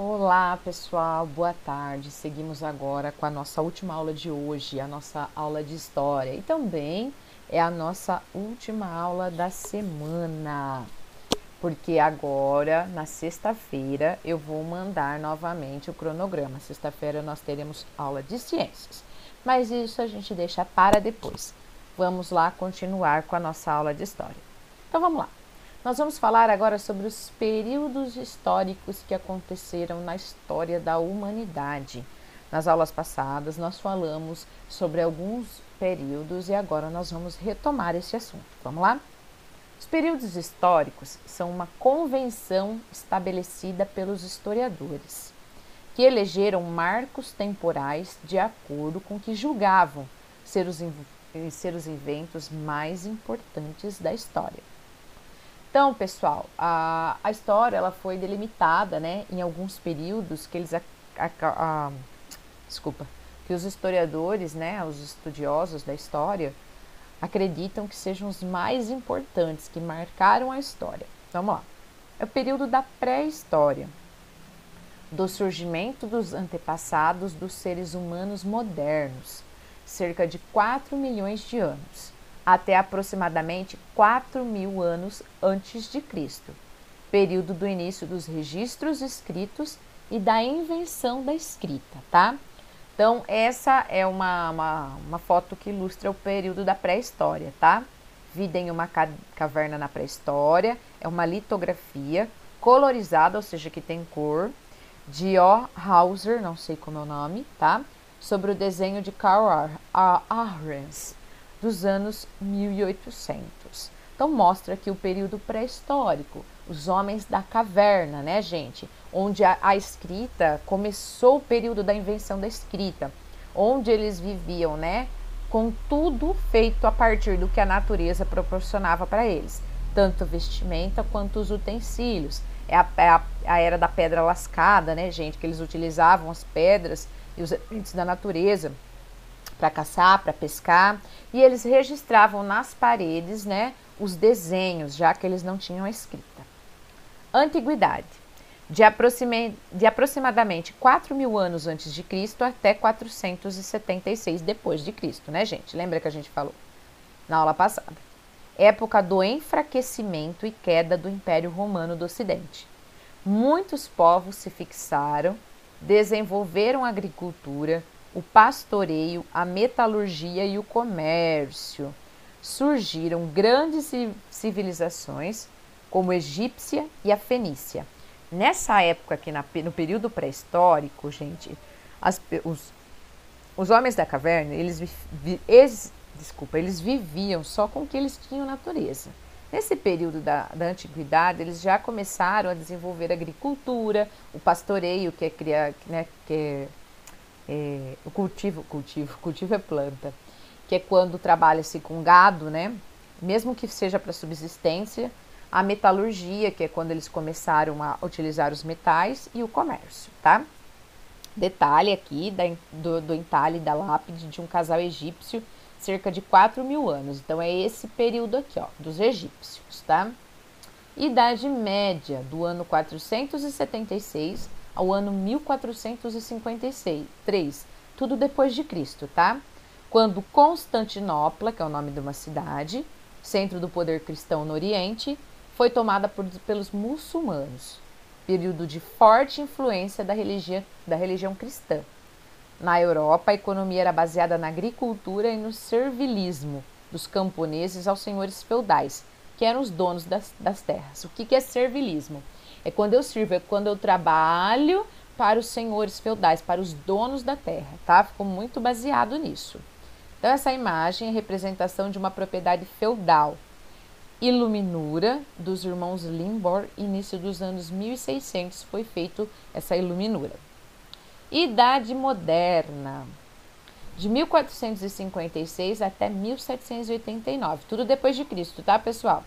Olá, pessoal, boa tarde. Seguimos agora com a nossa última aula de hoje, a nossa aula de história. E também é a nossa última aula da semana, porque agora, na sexta-feira, eu vou mandar novamente o cronograma. Sexta-feira nós teremos aula de ciências, mas isso a gente deixa para depois. Vamos lá continuar com a nossa aula de história. Então vamos lá. Nós vamos falar agora sobre os períodos históricos que aconteceram na história da humanidade. Nas aulas passadas, nós falamos sobre alguns períodos e agora nós vamos retomar esse assunto. Vamos lá? Os períodos históricos são uma convenção estabelecida pelos historiadores, que elegeram marcos temporais de acordo com o que julgavam ser os eventos mais importantes da história. Então, pessoal, a história ela foi delimitada, né, em alguns períodos que que os historiadores, né, os estudiosos da história, acreditam que sejam os mais importantes, que marcaram a história. Vamos lá. É o período da pré-história, do surgimento dos antepassados dos seres humanos modernos, cerca de 4 milhões de anos, até aproximadamente 4.000 anos antes de Cristo, período do início dos registros escritos e da invenção da escrita, tá? Então, essa é uma foto que ilustra o período da pré-história, tá? Vida em uma caverna na pré-história, é uma litografia colorizada, ou seja, que tem cor, de O. Hauser, não sei como é o nome, tá? Sobre o desenho de Karl Ahrens, dos anos 1800. Então mostra aqui o período pré-histórico, os homens da caverna, né, gente? Onde a escrita começou o período da invenção da escrita, onde eles viviam, né, com tudo feito a partir do que a natureza proporcionava para eles, tanto vestimenta quanto os utensílios. É a era da pedra lascada, né, gente? Que eles utilizavam as pedras e os elementos da natureza para caçar, para pescar, e eles registravam nas paredes, né, os desenhos, já que eles não tinham a escrita. Antiguidade. De aproximadamente 4.000 anos antes de Cristo até 476 depois de Cristo, né, gente? Lembra que a gente falou na aula passada? Época do enfraquecimento e queda do Império Romano do Ocidente. Muitos povos se fixaram, desenvolveram a agricultura, o pastoreio, a metalurgia e o comércio. Surgiram grandes civilizações, como a egípcia e a fenícia. Nessa época aqui, no período pré-histórico, gente, os homens da caverna, eles viviam só com o que eles tinham na natureza. Nesse período da antiguidade, eles já começaram a desenvolver a agricultura, o pastoreio, que é criar, né, o cultivo é planta, que é quando trabalha-se com gado, né? Mesmo que seja para subsistência, a metalurgia, que é quando eles começaram a utilizar os metais, e o comércio, tá? Detalhe aqui do entalhe da lápide de um casal egípcio, cerca de 4.000 anos. Então, é esse período aqui, ó, dos egípcios, tá? Idade Média, do ano 476 ao ano 1453, tudo depois de Cristo, tá? Quando Constantinopla, que é o nome de uma cidade, centro do poder cristão no Oriente, foi tomada pelos muçulmanos, período de forte influência da religião cristã. Na Europa, a economia era baseada na agricultura e no servilismo dos camponeses aos senhores feudais, que eram os donos das terras. O que é servilismo? É quando eu sirvo, é quando eu trabalho para os senhores feudais, para os donos da terra, tá? Ficou muito baseado nisso. Então, essa imagem é a representação de uma propriedade feudal. Iluminura dos irmãos Limbor, início dos anos 1600 foi feito essa iluminura. Idade Moderna, de 1456 até 1789, tudo depois de Cristo, tá, pessoal?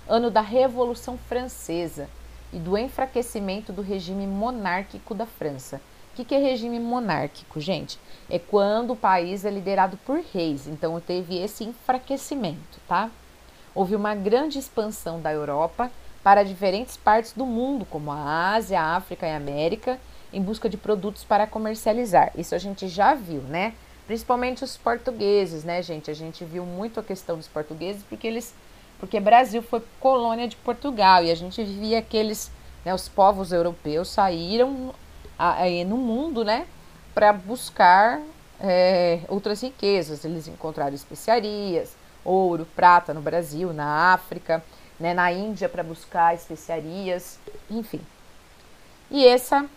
Ano da Revolução Francesa e do enfraquecimento do regime monárquico da França. O que é regime monárquico, gente? É quando o país é liderado por reis, então teve esse enfraquecimento, tá? Houve uma grande expansão da Europa para diferentes partes do mundo, como a Ásia, a África e a América, em busca de produtos para comercializar. Isso a gente já viu, né? Principalmente os portugueses, né, gente? A gente viu muito a questão dos portugueses porque Brasil foi colônia de Portugal e a gente via aqueles, né, os povos europeus saíram no mundo, né, para buscar outras riquezas. Eles encontraram especiarias, ouro, prata no Brasil, na África, né, na Índia para buscar especiarias, enfim. E essa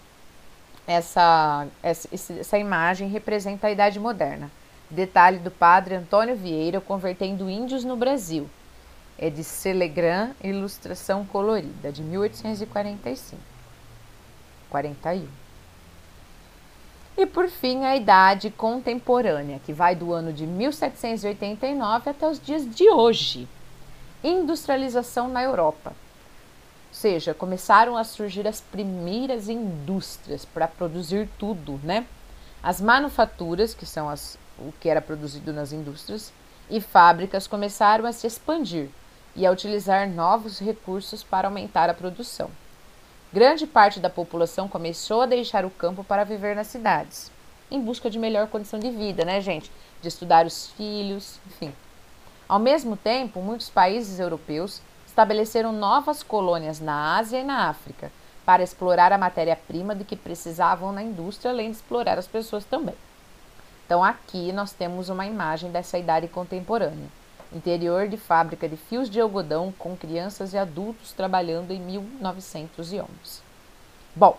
imagem representa a Idade Moderna. Detalhe do padre Antônio Vieira convertendo índios no Brasil. É de Celegram, ilustração colorida, de 1845. 41. E por fim, a Idade Contemporânea, que vai do ano de 1789 até os dias de hoje. Industrialização na Europa. Ou seja, começaram a surgir as primeiras indústrias para produzir tudo, né? As manufaturas, que são o que era produzido nas indústrias, e fábricas começaram a se expandir e a utilizar novos recursos para aumentar a produção. Grande parte da população começou a deixar o campo para viver nas cidades, em busca de melhor condição de vida, né, gente? De estudar os filhos, enfim. Ao mesmo tempo, muitos países europeus estabeleceram novas colônias na Ásia e na África para explorar a matéria-prima de que precisavam na indústria, além de explorar as pessoas também. Então, aqui nós temos uma imagem dessa idade contemporânea. Interior de fábrica de fios de algodão com crianças e adultos trabalhando em 1911. Bom,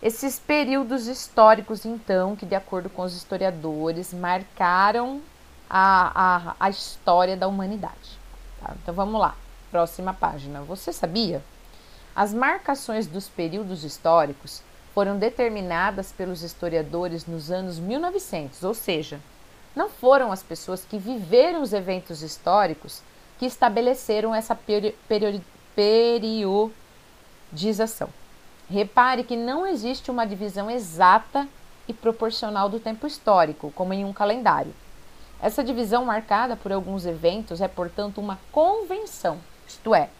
esses períodos históricos, então, que de acordo com os historiadores, marcaram a história da humanidade. Tá? Então vamos lá, próxima página. Você sabia? As marcações dos períodos históricos foram determinadas pelos historiadores nos anos 1900, ou seja, não foram as pessoas que viveram os eventos históricos que estabeleceram essa periodização. Repare que não existe uma divisão exata e proporcional do tempo histórico, como em um calendário. Essa divisão marcada por alguns eventos é, portanto, uma convenção, isto é,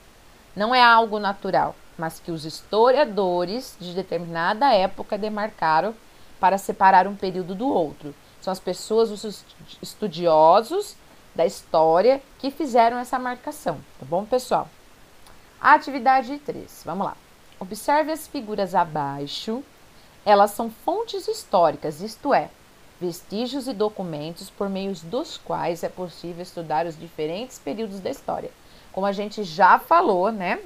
não é algo natural, mas que os historiadores de determinada época demarcaram para separar um período do outro. São as pessoas, os estudiosos da história que fizeram essa marcação, tá bom, pessoal? Atividade 3, vamos lá. Observe as figuras abaixo, elas são fontes históricas, isto é, vestígios e documentos por meio dos quais é possível estudar os diferentes períodos da história. Como a gente já falou, né,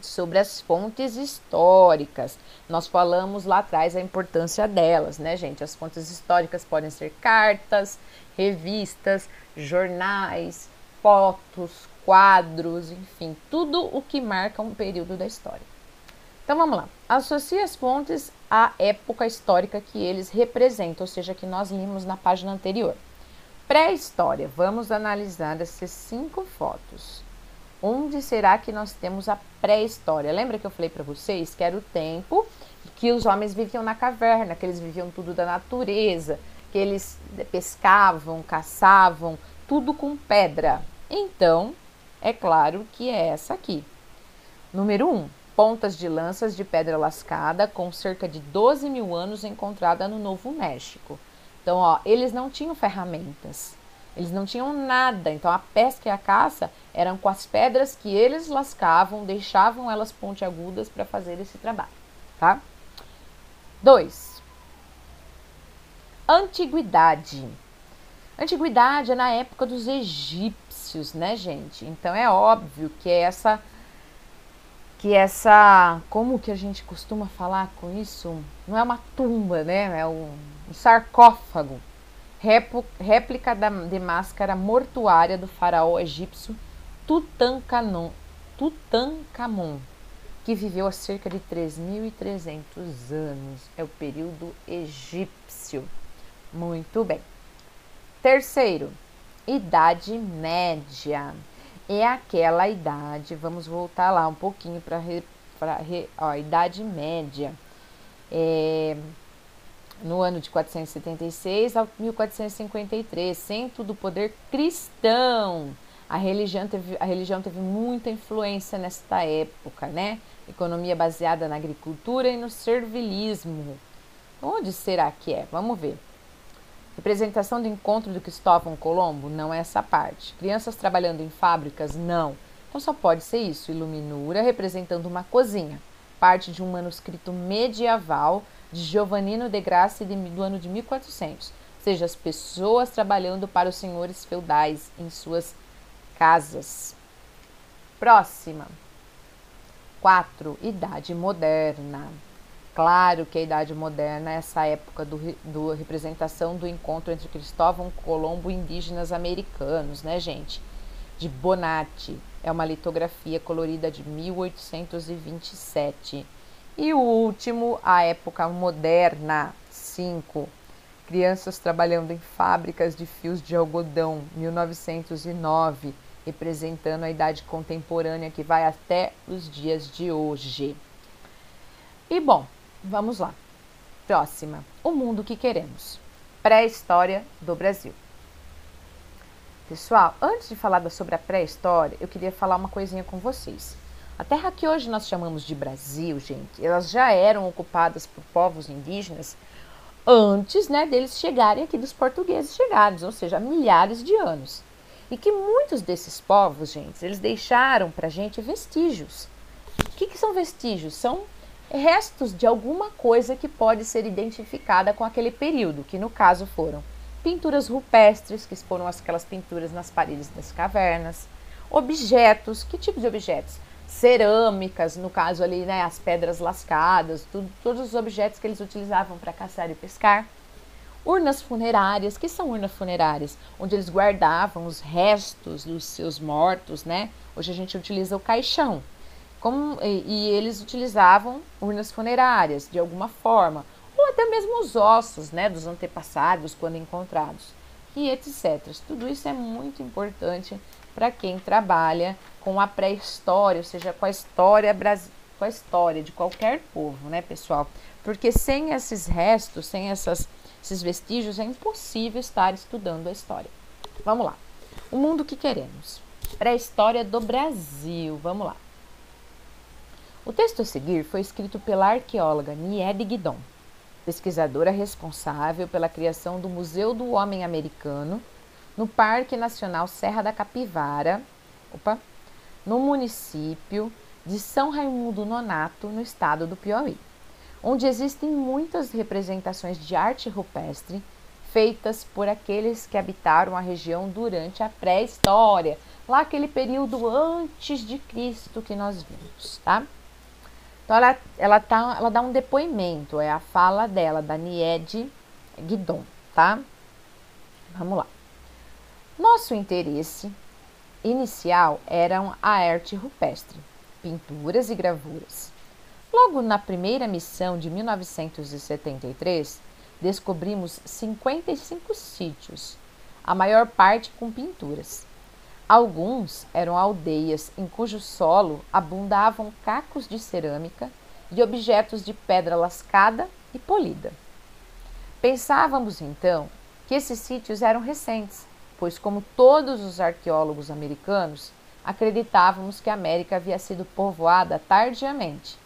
sobre as fontes históricas. Nós falamos lá atrás a importância delas, né, gente? As fontes históricas podem ser cartas, revistas, jornais, fotos, quadros, enfim, tudo o que marca um período da história. Então vamos lá. Associe as fontes à época histórica que eles representam, ou seja, que nós vimos na página anterior. Pré-história. Vamos analisar essas 5 fotos. Onde será que nós temos a pré-história? Lembra que eu falei para vocês que era o tempo que os homens viviam na caverna, que eles viviam tudo da natureza, que eles pescavam, caçavam, tudo com pedra. Então, é claro que é essa aqui. Número 1. Pontas de lanças de pedra lascada com cerca de 12 mil anos encontrada no Novo México. Então, ó, eles não tinham ferramentas. Eles não tinham nada, então a pesca e a caça eram com as pedras que eles lascavam, deixavam elas pontiagudas para fazer esse trabalho, tá? 2. Antiguidade. Antiguidade é na época dos egípcios, né, gente? Então é óbvio que como que a gente costuma falar com isso? Não é uma tumba, né? É um sarcófago. Réplica de máscara mortuária do faraó egípcio Tutankhamon, que viveu há cerca de 3.300 anos. É o período egípcio. Muito bem. 3º, Idade Média. É aquela idade, vamos voltar lá um pouquinho para Idade Média. No ano de 476 a 1453, centro do poder cristão. A religião teve muita influência nesta época, né? Economia baseada na agricultura e no servilismo. Onde será que é? Vamos ver. Representação do encontro do Cristóvão Colombo? Não é essa parte. Crianças trabalhando em fábricas? Não. Então só pode ser isso. Iluminura representando uma cozinha. Parte de um manuscrito medieval de Giovannino de Grassi do ano de 1400. Ou seja, as pessoas trabalhando para os senhores feudais em suas casas. Próxima. 4. Idade moderna. Claro que a Idade Moderna é essa época do representação do encontro entre Cristóvão Colombo e indígenas americanos, né, gente? De Bonatti. É uma litografia colorida de 1827. E o último, a época moderna. 5. Crianças trabalhando em fábricas de fios de algodão, 1909, representando a idade contemporânea que vai até os dias de hoje. E bom, vamos lá. Próxima. O mundo que queremos. Pré-história do Brasil. Pessoal, antes de falar sobre a pré-história, eu queria falar uma coisinha com vocês. A terra que hoje nós chamamos de Brasil, gente, elas já eram ocupadas por povos indígenas antes, né, deles chegarem aqui, dos portugueses chegarem, ou seja, há milhares de anos. E que muitos desses povos, gente, eles deixaram pra gente vestígios. O que são vestígios? São restos de alguma coisa que pode ser identificada com aquele período, que no caso foram pinturas rupestres, que foram aquelas pinturas nas paredes das cavernas, objetos, que tipo de objetos? Cerâmicas, no caso ali, né, as pedras lascadas, todos os objetos que eles utilizavam para caçar e pescar. Urnas funerárias, que são urnas funerárias? Onde eles guardavam os restos dos seus mortos, né? Hoje a gente utiliza o caixão. E eles utilizavam urnas funerárias, de alguma forma. Ou até mesmo os ossos, né, dos antepassados, quando encontrados. E etc. Tudo isso é muito importante para quem trabalha com a pré-história, ou seja, com a história de qualquer povo, né, pessoal? Porque sem esses restos, sem esses vestígios, é impossível estar estudando a história. Vamos lá. O mundo que queremos. Pré-história do Brasil. Vamos lá. O texto a seguir foi escrito pela arqueóloga Niede Guidon, pesquisadora responsável pela criação do Museu do Homem Americano no Parque Nacional Serra da Capivara, no município de São Raimundo Nonato, no estado do Piauí, onde existem muitas representações de arte rupestre feitas por aqueles que habitaram a região durante a pré-história, lá aquele período antes de Cristo que nós vimos, tá? Então, ela dá um depoimento, é a fala dela, da Niede Guidon, tá? Vamos lá. Nosso interesse inicial eram a arte rupestre, pinturas e gravuras. Logo na primeira missão de 1973, descobrimos 55 sítios, a maior parte com pinturas. Alguns eram aldeias em cujo solo abundavam cacos de cerâmica e objetos de pedra lascada e polida. Pensávamos então que esses sítios eram recentes, pois, como todos os arqueólogos americanos, acreditávamos que a América havia sido povoada tardiamente,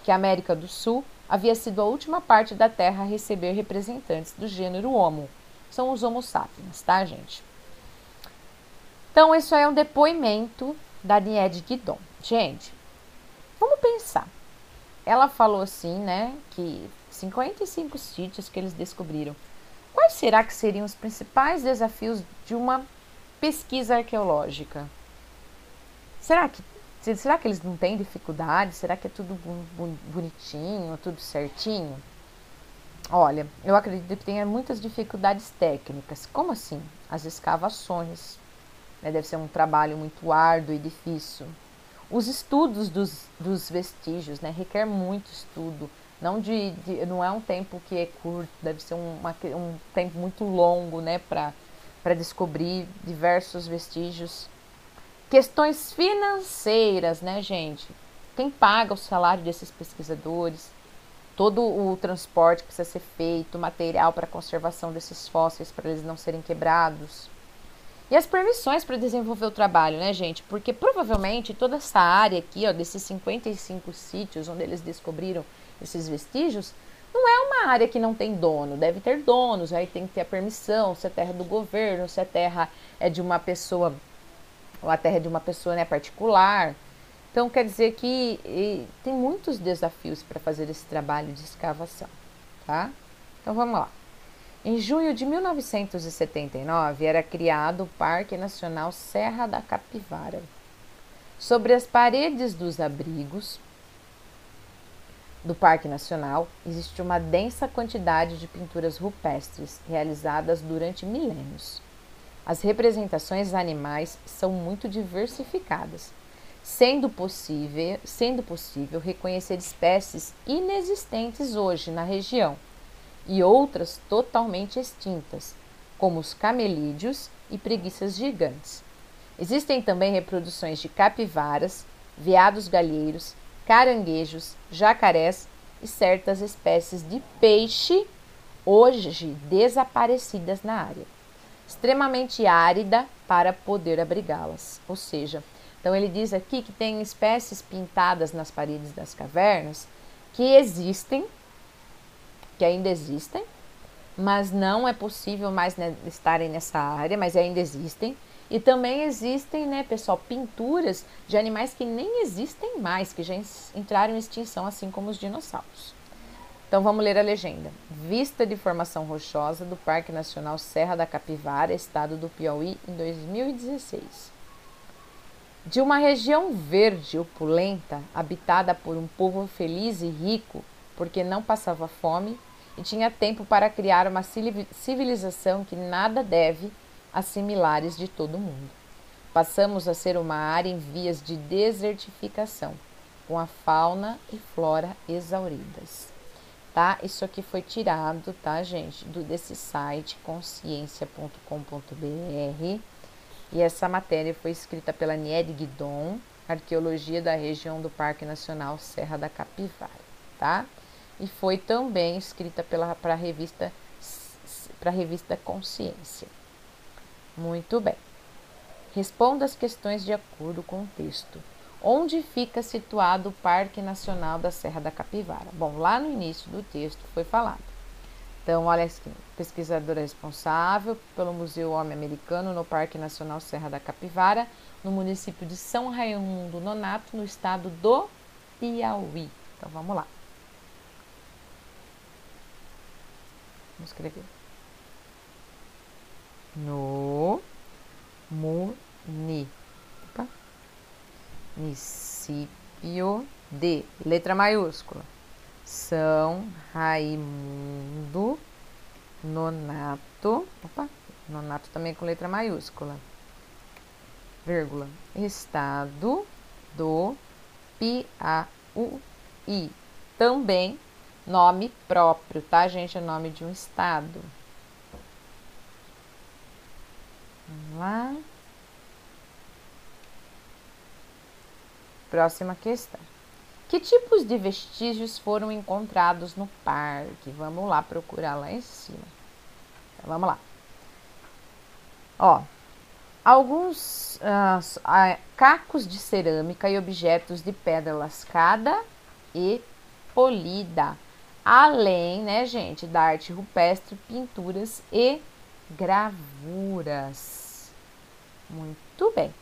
que a América do Sul havia sido a última parte da Terra a receber representantes do gênero Homo. São os Homo sapiens, tá, gente? Então, isso é um depoimento da Niede Guidon. Gente, vamos pensar. Ela falou assim, né, que 55 sítios que eles descobriram. Quais será que seriam os principais desafios de uma pesquisa arqueológica? Será que eles não têm dificuldade? Será que é tudo bonitinho, tudo certinho? Olha, eu acredito que tenha muitas dificuldades técnicas. Como assim? As escavações. Deve ser um trabalho muito árduo e difícil. Os estudos dos vestígios, né, requer muito estudo. Não é um tempo que é curto, deve ser um tempo muito longo, né, para descobrir diversos vestígios. Questões financeiras, né, gente? Quem paga o salário desses pesquisadores? Todo o transporte que precisa ser feito, material para conservação desses fósseis, para eles não serem quebrados. E as permissões para desenvolver o trabalho, né, gente? Porque provavelmente toda essa área aqui, ó, desses 55 sítios onde eles descobriram esses vestígios, não é uma área que não tem dono, deve ter donos, aí tem que ter a permissão, se é terra do governo, se a terra é de uma pessoa, ou a terra é de uma pessoa, né, particular. Então quer dizer que tem muitos desafios para fazer esse trabalho de escavação, tá? Então vamos lá. Em junho de 1979 era criado o Parque Nacional Serra da Capivara. Sobre as paredes dos abrigos do Parque Nacional existe uma densa quantidade de pinturas rupestres realizadas durante milênios. As representações animais são muito diversificadas, sendo possível reconhecer espécies inexistentes hoje na região e outras totalmente extintas, como os camelídeos e preguiças gigantes. Existem também reproduções de capivaras, veados galheiros, caranguejos, jacarés e certas espécies de peixe, hoje desaparecidas na área, extremamente árida para poder abrigá-las. Ou seja, então ele diz aqui que tem espécies pintadas nas paredes das cavernas que existem, que ainda existem, mas não é possível mais, né, estarem nessa área, mas ainda existem. E também existem, né, pessoal, pinturas de animais que nem existem mais, que já entraram em extinção, assim como os dinossauros. Então vamos ler a legenda. Vista de formação rochosa do Parque Nacional Serra da Capivara, estado do Piauí, em 2016. De uma região verde opulenta, habitada por um povo feliz e rico, porque não passava fome e tinha tempo para criar uma civilização que nada deve a similares de todo o mundo. Passamos a ser uma área em vias de desertificação, com a fauna e flora exauridas. Tá? Isso aqui foi tirado, tá, gente, desse site consciência.com.br, e essa matéria foi escrita pela Niede Guidon, Arqueologia da região do Parque Nacional Serra da Capivara, tá? E foi também escrita para a revista Consciência. Muito bem. Responda as questões de acordo com o texto. Onde fica situado o Parque Nacional da Serra da Capivara? Bom, lá no início do texto foi falado. Então, olha aqui, pesquisadora responsável pelo Museu Homem Americano no Parque Nacional Serra da Capivara, no município de São Raimundo Nonato, no estado do Piauí. Então, vamos lá. Vamos escrever. No município de, letra maiúscula, São Raimundo Nonato, Nonato também com letra maiúscula, vírgula, estado do Piauí. Também nome próprio, tá, gente? É nome de um estado. Vamos lá. Próxima questão. Que tipos de vestígios foram encontrados no parque? Vamos lá procurar lá em cima. Então, vamos lá. Ó, alguns cacos de cerâmica e objetos de pedra lascada e polida. Além, né, gente, da arte rupestre, pinturas e gravuras. Muito bem.